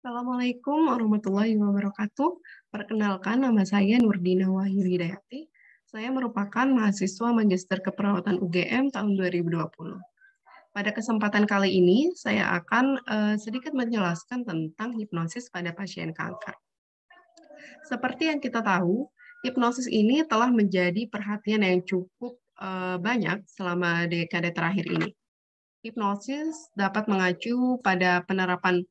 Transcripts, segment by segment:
Assalamualaikum warahmatullahi wabarakatuh. Perkenalkan, nama saya Nurdina Wahyu Hidayati. Saya merupakan mahasiswa Magister Keperawatan UGM tahun 2020. Pada kesempatan kali ini, saya akan sedikit menjelaskan tentang hipnosis pada pasien kanker. Seperti yang kita tahu, hipnosis ini telah menjadi perhatian yang cukup banyak selama dekade terakhir ini. Hipnosis dapat mengacu pada penerapan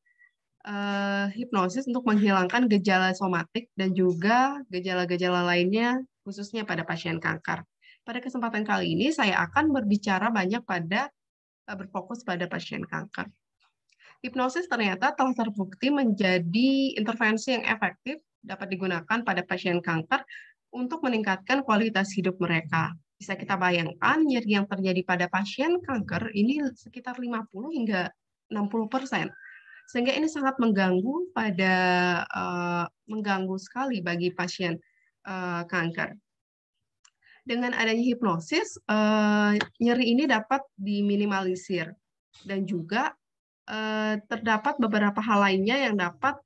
hipnosis untuk menghilangkan gejala somatik dan juga gejala-gejala lainnya, khususnya pada pasien kanker. Pada kesempatan kali ini, saya akan berbicara banyak berfokus pada pasien kanker. Hipnosis ternyata telah terbukti menjadi intervensi yang efektif dapat digunakan pada pasien kanker untuk meningkatkan kualitas hidup mereka. Bisa kita bayangkan, nyeri yang terjadi pada pasien kanker ini sekitar 50 hingga 60%. Sehingga ini sangat mengganggu sekali bagi pasien kanker. Dengan adanya hipnosis, nyeri ini dapat diminimalisir dan juga terdapat beberapa hal lainnya yang dapat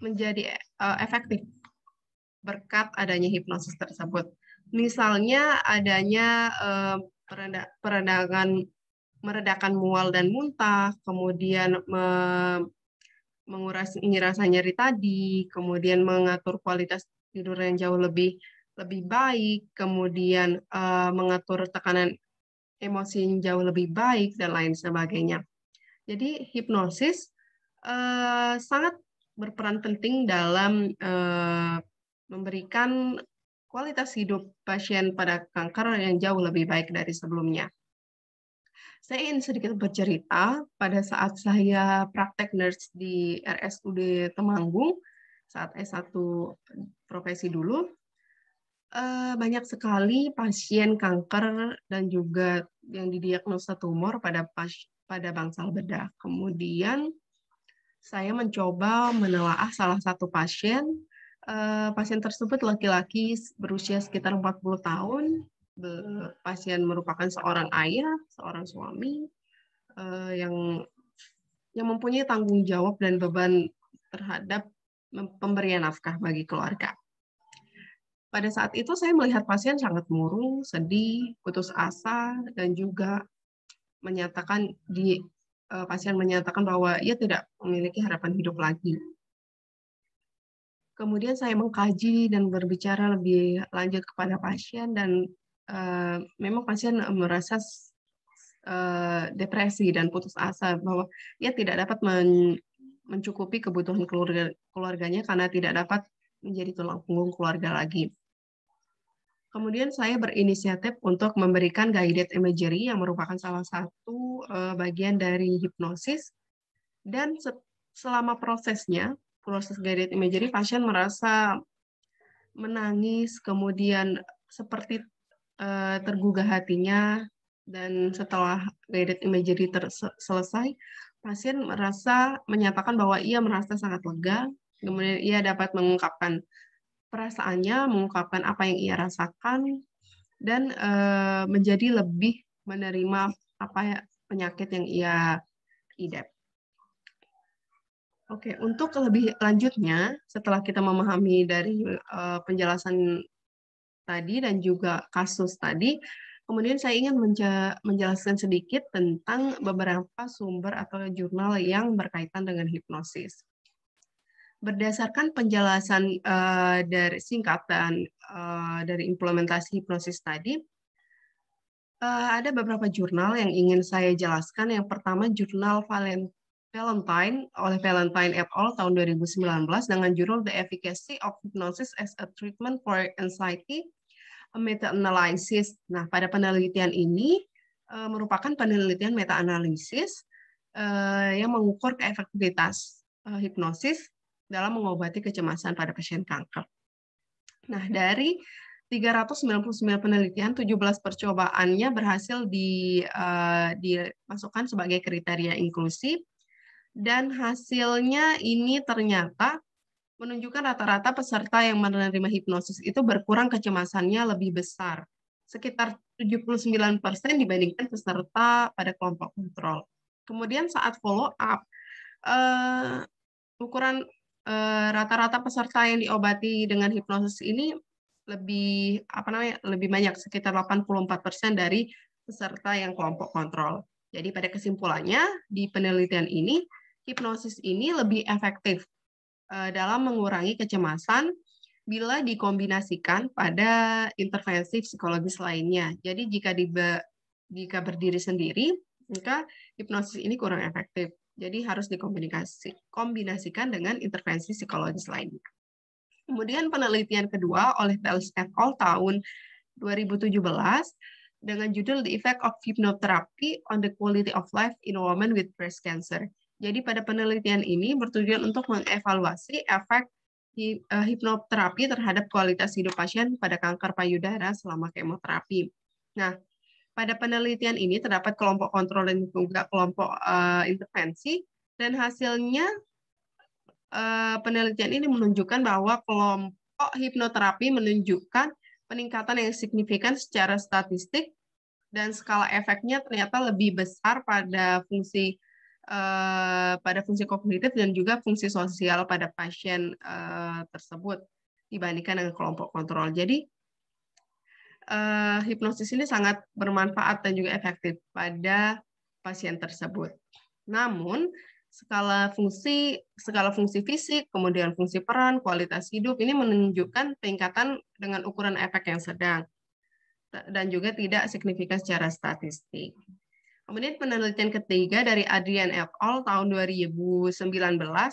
menjadi efektif berkat adanya hipnosis tersebut. Misalnya adanya meredakan mual dan muntah, kemudian mengurangi rasa nyeri tadi, kemudian mengatur kualitas tidur yang jauh lebih baik, kemudian mengatur tekanan emosi yang jauh lebih baik, dan lain sebagainya. Jadi hipnosis sangat berperan penting dalam memberikan kualitas hidup pasien pada kanker yang jauh lebih baik dari sebelumnya. Saya ingin sedikit bercerita pada saat saya praktek nurse di RSUD Temanggung, saat S1 profesi dulu, banyak sekali pasien kanker dan juga yang didiagnosa tumor pada bangsal bedah. Kemudian saya mencoba menelaah salah satu pasien. Pasien tersebut laki-laki berusia sekitar 40 tahun. Pasien merupakan seorang ayah, seorang suami yang mempunyai tanggung jawab dan beban terhadap pemberian nafkah bagi keluarga. Pada saat itu saya melihat pasien sangat murung, sedih, putus asa, dan juga pasien menyatakan bahwa ia tidak memiliki harapan hidup lagi. Kemudian saya mengkaji dan berbicara lebih lanjut kepada pasien, dan memang pasien merasa depresi dan putus asa bahwa ia tidak dapat mencukupi kebutuhan keluarganya karena tidak dapat menjadi tulang punggung keluarga lagi. Kemudian saya berinisiatif untuk memberikan guided imagery yang merupakan salah satu bagian dari hipnosis, dan selama proses guided imagery, pasien merasa menangis, kemudian seperti tergugah hatinya, dan setelah guided imagery selesai, pasien menyatakan bahwa ia merasa sangat lega, kemudian ia dapat mengungkapkan perasaannya, mengungkapkan apa yang ia rasakan, dan menjadi lebih menerima penyakit yang ia idap. Oke, untuk lebih lanjutnya, setelah kita memahami dari penjelasan tadi dan juga kasus tadi, kemudian saya ingin menjelaskan sedikit tentang beberapa sumber atau jurnal yang berkaitan dengan hipnosis. Berdasarkan penjelasan dari singkat dan dari implementasi hipnosis tadi, ada beberapa jurnal yang ingin saya jelaskan. Yang pertama, jurnal Valentine oleh Valentine et al. Tahun 2019 dengan judul The Efficacy of Hypnosis as a Treatment for Anxiety, a Meta-Analysis. Nah, pada penelitian ini merupakan penelitian meta-analisis yang mengukur keefektivitas hipnosis dalam mengobati kecemasan pada pasien kanker. Nah, dari 399 penelitian, 17 percobaannya berhasil dimasukkan sebagai kriteria inklusif, dan hasilnya ini ternyata menunjukkan rata-rata peserta yang menerima hipnosis itu berkurang kecemasannya lebih besar, sekitar 79% dibandingkan peserta pada kelompok kontrol. Kemudian saat follow up, ukuran rata-rata peserta yang diobati dengan hipnosis ini lebih banyak, sekitar 84% dari peserta yang kelompok kontrol. Jadi pada kesimpulannya di penelitian ini hipnosis ini lebih efektif dalam mengurangi kecemasan bila dikombinasikan pada intervensi psikologis lainnya. Jadi jika berdiri sendiri, maka hipnosis ini kurang efektif. Jadi harus dikombinasikan dengan intervensi psikologis lainnya. Kemudian penelitian kedua oleh Tales et al. Tahun 2017 dengan judul The Effect of Hypnotherapy on the Quality of Life in Women with Breast Cancer. Jadi pada penelitian ini bertujuan untuk mengevaluasi efek hipnoterapi terhadap kualitas hidup pasien pada kanker payudara selama kemoterapi. Nah, pada penelitian ini terdapat kelompok kontrol dan juga kelompok intervensi, dan hasilnya penelitian ini menunjukkan bahwa kelompok hipnoterapi menunjukkan peningkatan yang signifikan secara statistik dan skala efeknya ternyata lebih besar pada fungsi kognitif dan juga fungsi sosial pada pasien tersebut dibandingkan dengan kelompok kontrol. Jadi hipnosis ini sangat bermanfaat dan juga efektif pada pasien tersebut. Namun, skala fungsi fisik, kemudian fungsi peran, kualitas hidup ini menunjukkan peningkatan dengan ukuran efek yang sedang dan juga tidak signifikan secara statistik. Kemudian penelitian ketiga dari Adrian et al. Tahun 2019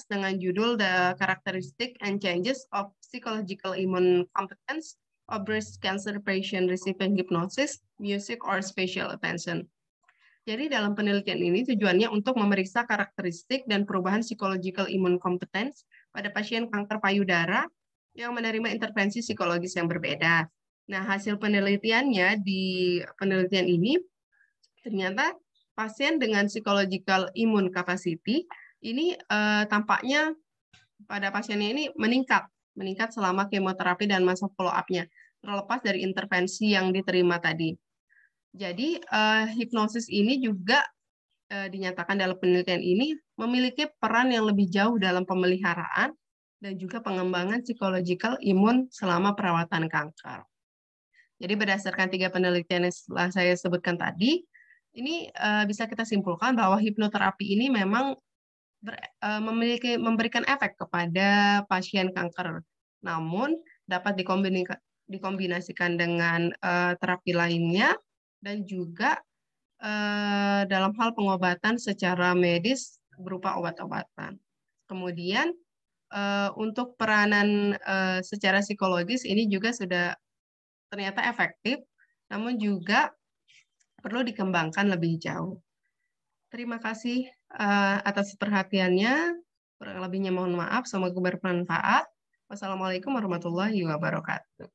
dengan judul The Characteristic and Changes of Psychological Immune Competence of Breast Cancer Patient Receiving Hypnosis, Music, or Spatial Attention. Jadi dalam penelitian ini tujuannya untuk memeriksa karakteristik dan perubahan psychological immune competence pada pasien kanker payudara yang menerima intervensi psikologis yang berbeda. Nah, hasil penelitiannya di penelitian ini ternyata pasien dengan psychological immune capacity ini tampaknya pada pasiennya ini meningkat selama kemoterapi dan masa follow up-nya, terlepas dari intervensi yang diterima tadi. Jadi hipnosis ini juga dinyatakan dalam penelitian ini memiliki peran yang lebih jauh dalam pemeliharaan dan juga pengembangan psychological imun selama perawatan kanker. Jadi berdasarkan 3 penelitian yang telah saya sebutkan tadi, ini bisa kita simpulkan bahwa hipnoterapi ini memang memberikan efek kepada pasien kanker. Namun dapat dikombinasikan dengan terapi lainnya dan juga dalam hal pengobatan secara medis berupa obat-obatan. Kemudian untuk peranan secara psikologis ini juga sudah ternyata efektif, namun juga perlu dikembangkan lebih jauh. Terima kasih atas perhatiannya. Kurang lebihnya mohon maaf, semoga bermanfaat. Wassalamualaikum warahmatullahi wabarakatuh.